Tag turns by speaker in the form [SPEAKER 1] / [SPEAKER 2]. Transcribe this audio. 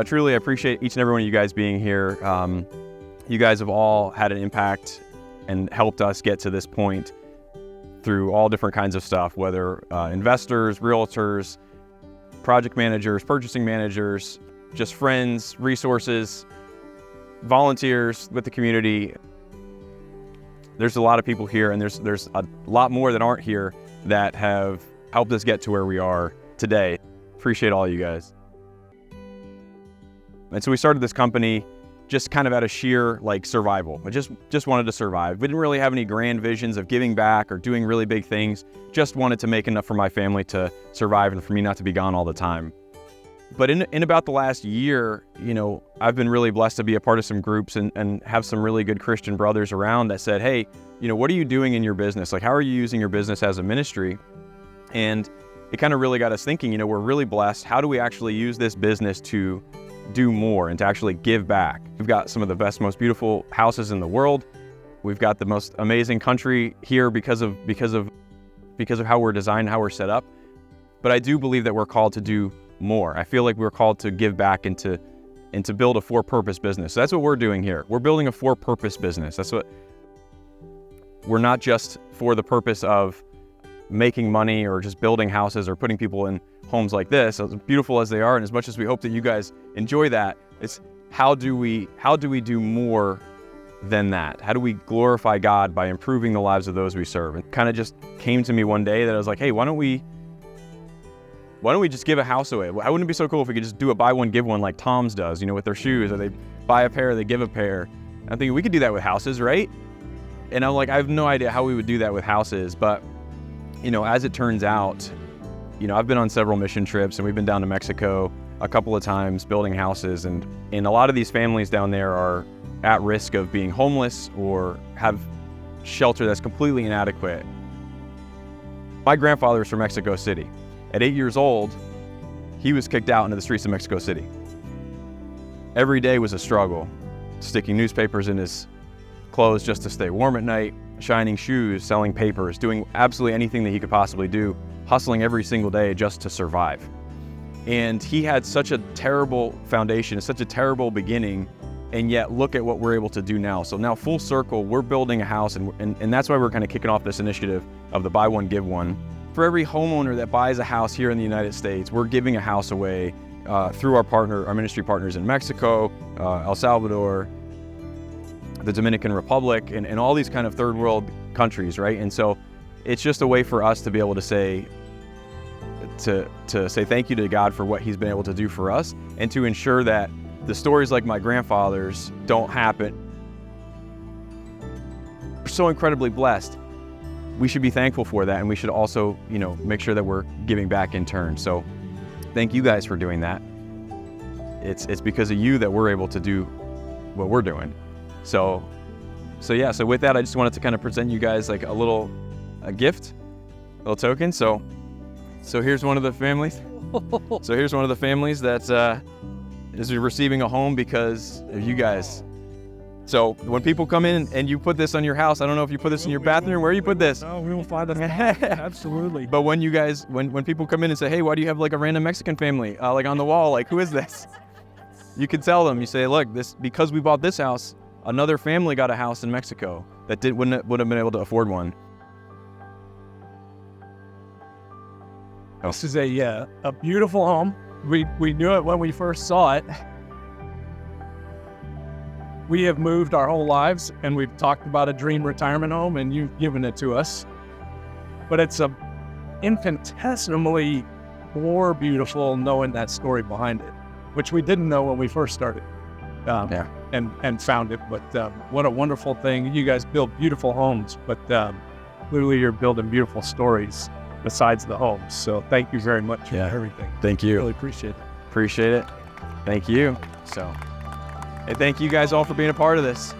[SPEAKER 1] Truly, I appreciate each and every one of you guys being here. You guys have all had an impact and helped us get to this point through all different kinds of stuff, whether investors, realtors, project managers, purchasing managers, just friends, resources, volunteers with the community. There's a lot of people here, and there's a lot more that aren't here that have helped us get to where we are today. Appreciate all you guys. And so we started this company just kind of out of sheer survival. I just wanted to survive. We didn't really have any grand visions of giving back or doing really big things. Just wanted to make enough for my family to survive and for me not to be gone all the time. But in about the last year, I've been really blessed to be a part of some groups and have some really good Christian brothers around that said, hey, what are you doing in your business? How are you using your business as a ministry? And it kind of really got us thinking, we're really blessed. How do we actually use this business to do more and to actually give back? We've got some of the best, most beautiful houses in the world. We've got the most amazing country here because of how we're designed, how we're set up. But I do believe that we're called to do more. I feel like we're called to give back and to build a for-purpose business. So that's what we're doing here. We're building a for-purpose business. We're not just for the purpose of making money or just building houses or putting people in homes like this, as beautiful as they are, and as much as we hope that you guys enjoy that, it's how do we do more than that? How do we glorify God by improving the lives of those we serve? It kind of just came to me one day that I was like, hey, why don't we just give a house away? Wouldn't it be so cool if we could just do a buy one, give one like Tom's does, with their shoes, or they buy a pair, they give a pair. And I'm thinking we could do that with houses, right? And I'm like, I have no idea how we would do that with houses, but as it turns out, I've been on several mission trips, and we've been down to Mexico a couple of times building houses, and a lot of these families down there are at risk of being homeless or have shelter that's completely inadequate. My grandfather was from Mexico City. At 8 years old, he was kicked out into the streets of Mexico City. Every day was a struggle, sticking newspapers in his clothes just to stay warm at night, shining shoes, selling papers, doing absolutely anything that he could possibly do, hustling every single day just to survive. And he had such a terrible foundation, such a terrible beginning, and yet look at what we're able to do now. So now full circle, we're building a house, and that's why we're kind of kicking off this initiative of the buy one, give one. For every homeowner that buys a house here in the United States, we're giving a house away through our ministry partners in Mexico, El Salvador, the Dominican Republic, and all these kind of third world countries, right? And so it's just a way for us to be able to say thank you to God for what he's been able to do for us, and to ensure that the stories like my grandfather's don't happen. We're so incredibly blessed. We should be thankful for that, and we should also, make sure that we're giving back in turn. So thank you guys for doing that. It's because of you that we're able to do what we're doing. So with that, I just wanted to kind of present you guys like a gift, a little token. So here's one of the families. So here's one of the families that is receiving a home because of you guys. So when people come in and you put this on your house, I don't know if you put this in your bathroom, where you put this.
[SPEAKER 2] No, we will find it. Absolutely.
[SPEAKER 1] But when you guys, when people come in and say, hey, why do you have like a random Mexican family on the wall? Who is this? You can tell them, you say, look, because we bought this house, another family got a house in Mexico that wouldn't have been able to afford one.
[SPEAKER 2] This is a beautiful home. We knew it when we first saw it. We have moved our whole lives, and we've talked about a dream retirement home, and you've given it to us. But it's infinitesimally more beautiful knowing that story behind it, which we didn't know when we first started and found it. But what a wonderful thing. You guys build beautiful homes, but clearly you're building beautiful stories besides the homes. So thank you very much for everything.
[SPEAKER 1] Thank you.
[SPEAKER 2] Really appreciate it.
[SPEAKER 1] Appreciate it. Thank you. And thank you guys all for being a part of this.